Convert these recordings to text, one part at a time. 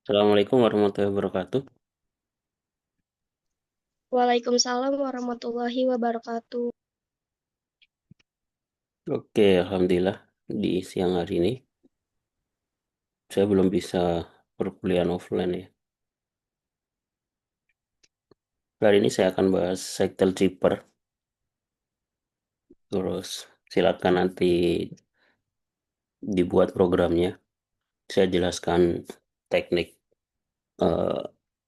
Assalamualaikum warahmatullahi wabarakatuh. Waalaikumsalam warahmatullahi wabarakatuh. Oke, alhamdulillah di siang hari ini saya belum bisa perkuliahan offline ya. Kali ini saya akan bahas cycle chipper. Terus silakan nanti dibuat programnya. Saya jelaskan teknik eh,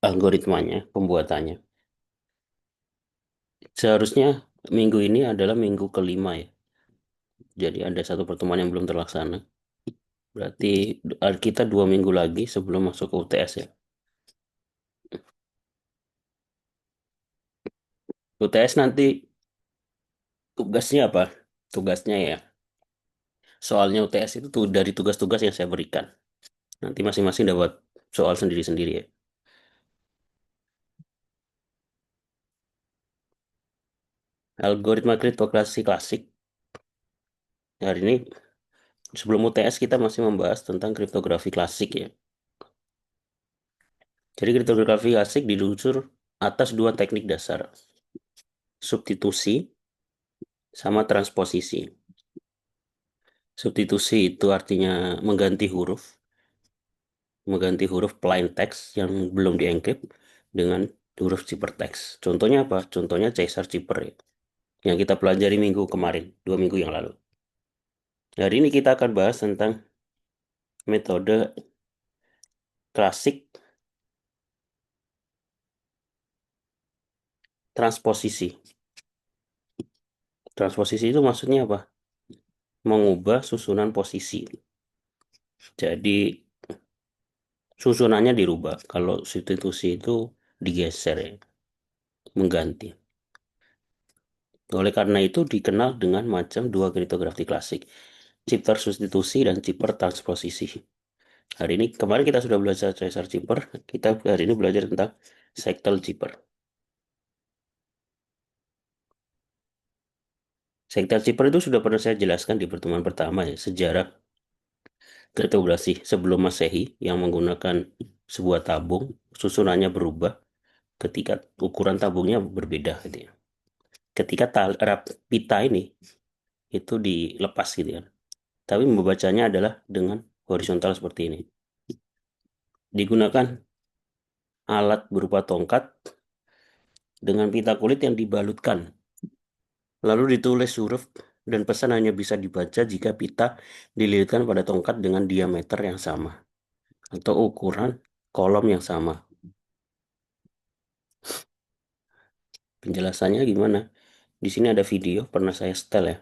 algoritmanya, pembuatannya. Seharusnya minggu ini adalah minggu kelima ya. Jadi ada satu pertemuan yang belum terlaksana. Berarti kita 2 minggu lagi sebelum masuk ke UTS ya. UTS nanti tugasnya apa? Tugasnya ya. Soalnya UTS itu tuh dari tugas-tugas yang saya berikan. Nanti masing-masing dapat soal sendiri-sendiri ya. Algoritma kriptografsi klasik. Hari ini sebelum UTS kita masih membahas tentang kriptografi klasik ya. Jadi kriptografi klasik diluncur atas dua teknik dasar. Substitusi sama transposisi. Substitusi itu artinya mengganti huruf plain text yang belum dienkrip dengan huruf ciphertext. Contohnya apa? Contohnya Caesar Cipher ya, yang kita pelajari minggu kemarin, 2 minggu yang lalu. Hari ini kita akan bahas tentang metode klasik transposisi. Transposisi itu maksudnya apa? Mengubah susunan posisi. Jadi susunannya dirubah. Kalau substitusi itu digeser ya, mengganti. Oleh karena itu dikenal dengan macam dua kriptografi klasik, Chipper substitusi dan Chipper transposisi. Hari ini kemarin kita sudah belajar Caesar Chipper, kita hari ini belajar tentang Sectal Chipper. Sectal Chipper itu sudah pernah saya jelaskan di pertemuan pertama ya, sejarah kriptografi sebelum Masehi yang menggunakan sebuah tabung, susunannya berubah ketika ukuran tabungnya berbeda gitu ya. Ketika pita ini itu dilepas gitu ya. Tapi membacanya adalah dengan horizontal seperti ini. Digunakan alat berupa tongkat dengan pita kulit yang dibalutkan. Lalu ditulis huruf dan pesan hanya bisa dibaca jika pita dililitkan pada tongkat dengan diameter yang sama atau ukuran kolom yang sama. Penjelasannya gimana? Di sini ada video, pernah saya setel ya.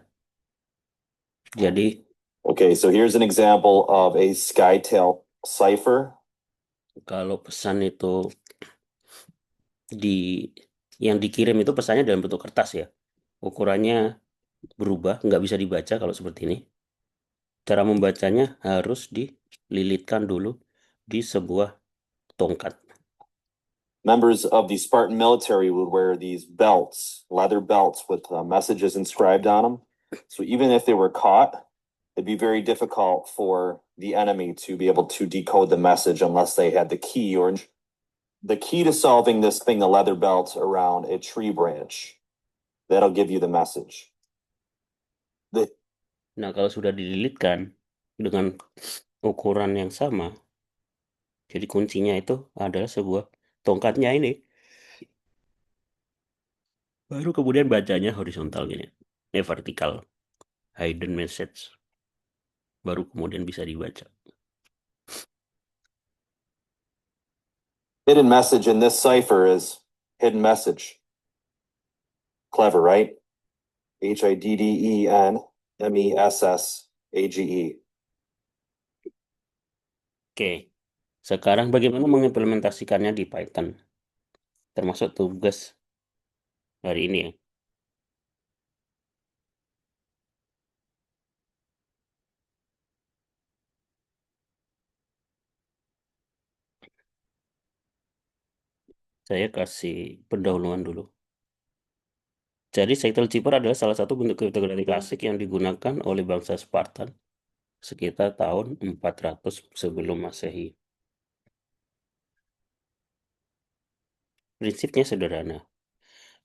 Jadi, Okay, so here's an example of a SkyTel cipher. kalau pesan itu di yang dikirim itu pesannya dalam bentuk kertas ya. Ukurannya berubah, nggak bisa dibaca kalau seperti ini. Cara membacanya harus dililitkan dulu di sebuah tongkat. Members of the Spartan military would wear these belts, leather belts with messages inscribed on them. So even if they were caught, it'd be very difficult for the enemy to be able to decode the message unless they had the key or the key to solving this thing, the leather belt around a tree branch. That'll give you the message. Nah, kalau sudah dililitkan dengan ukuran yang sama, jadi kuncinya itu adalah sebuah tongkatnya ini. Baru kemudian bacanya horizontal gini. Vertikal. Hidden message. Baru kemudian bisa dibaca. Hidden message in this cipher is hidden message. Clever, right? HIDDENMESSAGE. Oke. Sekarang bagaimana mengimplementasikannya di Python? Termasuk tugas hari ini ya. Saya kasih pendahuluan dulu. Jadi cycle chipper adalah salah satu bentuk kriptografi klasik yang digunakan oleh bangsa Spartan sekitar tahun 400 sebelum Masehi. Prinsipnya sederhana.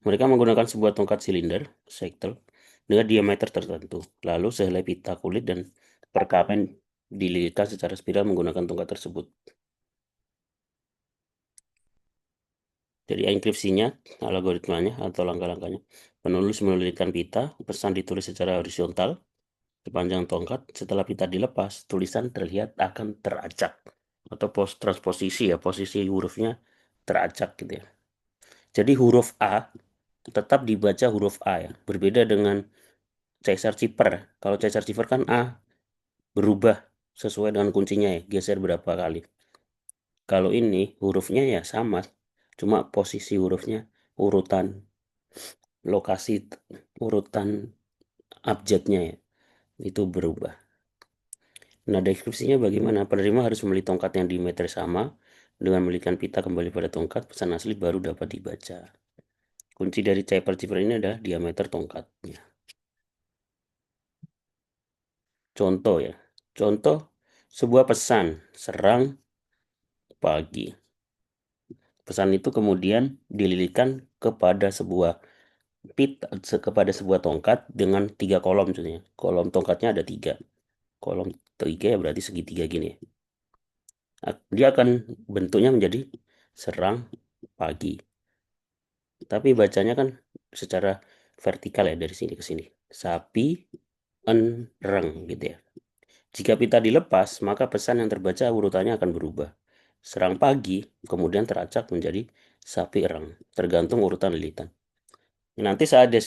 Mereka menggunakan sebuah tongkat silinder, sektel, dengan diameter tertentu. Lalu sehelai pita kulit dan perkamen dililitkan secara spiral menggunakan tongkat tersebut. Jadi enkripsinya, algoritmanya atau langkah-langkahnya. Penulis melilitkan pita, pesan ditulis secara horizontal sepanjang tongkat. Setelah pita dilepas, tulisan terlihat akan teracak atau transposisi ya, posisi hurufnya teracak gitu ya. Jadi huruf A tetap dibaca huruf A ya, berbeda dengan Caesar Cipher. Kalau Caesar Cipher kan A berubah sesuai dengan kuncinya ya, geser berapa kali. Kalau ini hurufnya ya sama, cuma posisi hurufnya urutan lokasi urutan abjadnya ya, itu berubah. Nah, deskripsinya bagaimana? Penerima harus membeli tongkat yang diameter sama dengan melilitkan pita kembali pada tongkat, pesan asli baru dapat dibaca. Kunci dari Caesar Cipher ini adalah diameter tongkatnya. Contoh ya. Contoh sebuah pesan, serang pagi. Pesan itu kemudian dililitkan kepada sebuah kepada sebuah tongkat dengan 3 kolom contohnya. Kolom tongkatnya ada 3. Kolom 3 ya berarti segitiga gini. Dia akan bentuknya menjadi serang pagi. Tapi bacanya kan secara vertikal ya dari sini ke sini. Sapi enreng gitu ya. Jika pita dilepas, maka pesan yang terbaca urutannya akan berubah. Serang pagi, kemudian teracak menjadi sapi erang, tergantung urutan lilitan. Nanti saat di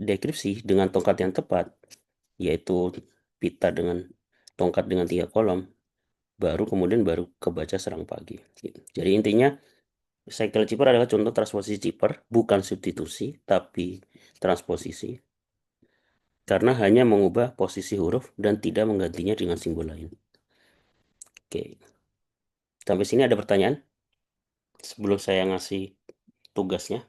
deskripsi dengan tongkat yang tepat, yaitu pita dengan tongkat dengan 3 kolom, baru kebaca serang pagi. Jadi intinya, cycle chipper adalah contoh transposisi chipper, bukan substitusi, tapi transposisi. Karena hanya mengubah posisi huruf dan tidak menggantinya dengan simbol lain. Oke. Sampai sini ada pertanyaan? Sebelum saya ngasih tugasnya.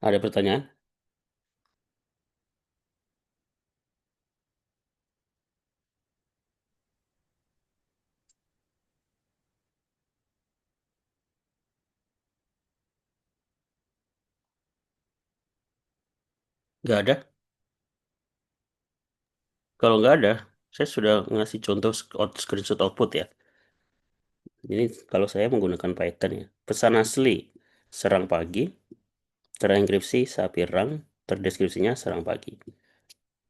Ada pertanyaan? Nggak ada? Kalau nggak ada, saya sudah ngasih contoh screenshot output ya. Ini kalau saya menggunakan Python ya. Pesan asli, serang pagi, terenkripsi sapi rang, terdeskripsinya serang pagi.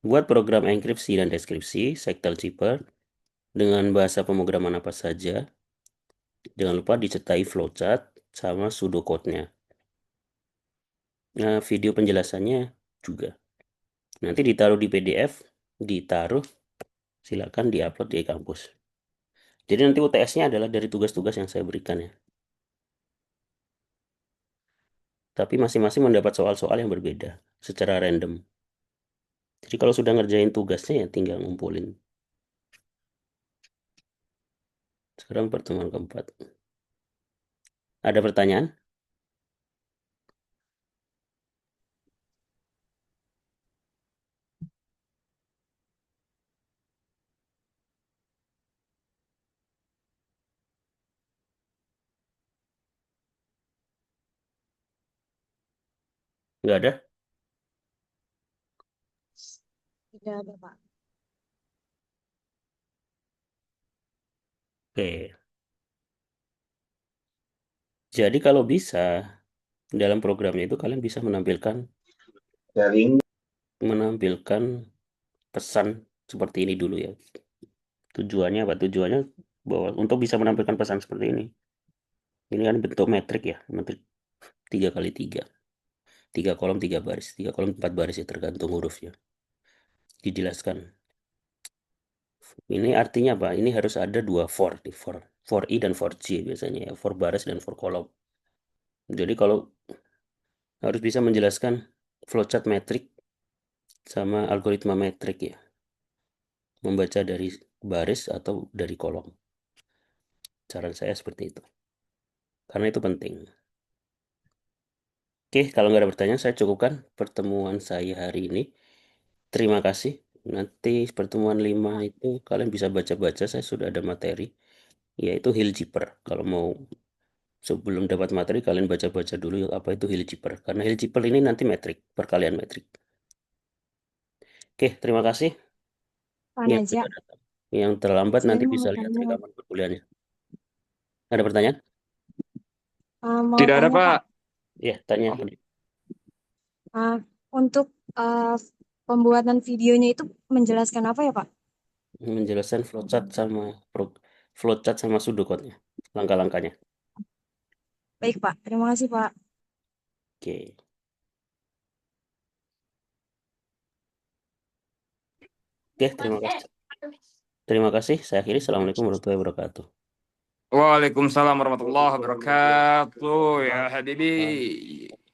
Buat program enkripsi dan deskripsi, Sectal Chipper, dengan bahasa pemrograman apa saja, jangan lupa disertai flowchart sama pseudocode-nya. Nah, video penjelasannya juga. Nanti ditaruh di PDF, silakan diupload di kampus. Jadi nanti UTS-nya adalah dari tugas-tugas yang saya berikan ya. Tapi masing-masing mendapat soal-soal yang berbeda secara random. Jadi kalau sudah ngerjain tugasnya ya tinggal ngumpulin. Sekarang pertemuan keempat. Ada pertanyaan? Nggak ada? Tidak ada, Pak. Oke. Jadi kalau bisa, dalam programnya itu kalian bisa menampilkan pesan seperti ini dulu ya. Tujuannya apa? Tujuannya bahwa untuk bisa menampilkan pesan seperti ini. Ini kan bentuk metrik ya, metrik 3 kali 3. 3 kolom 3 baris, 3 kolom 4 baris ya tergantung hurufnya. Dijelaskan. Ini artinya apa? Ini harus ada 2 for I dan for J biasanya ya, for baris dan for kolom. Jadi kalau harus bisa menjelaskan flowchart metrik sama algoritma metrik ya. Membaca dari baris atau dari kolom. Saran saya seperti itu. Karena itu penting. Oke, kalau nggak ada pertanyaan, saya cukupkan pertemuan saya hari ini. Terima kasih. Nanti pertemuan 5 itu kalian bisa baca-baca, saya sudah ada materi, yaitu Hill-Jipper. Kalau mau sebelum dapat materi, kalian baca-baca dulu apa itu Hill-Jipper. Karena Hill-Jipper ini nanti metrik, perkalian metrik. Oke, terima kasih. Pak Yang Naja, sudah datang. Yang terlambat saya nanti mau bisa lihat tanya, rekaman perkuliahannya. Ada pertanyaan? mau Tidak ada, tanya Pak. Pak, Ya, tanya. uh, untuk pembuatan videonya itu menjelaskan apa ya Pak? Menjelaskan flowchart sama pseudocode-nya, langkah-langkahnya. Baik Pak, terima kasih Pak. Oke. Oke, terima kasih. Terima kasih. Saya akhiri. Assalamualaikum warahmatullahi wabarakatuh. Waalaikumsalam warahmatullahi wabarakatuh. Ya Habibi.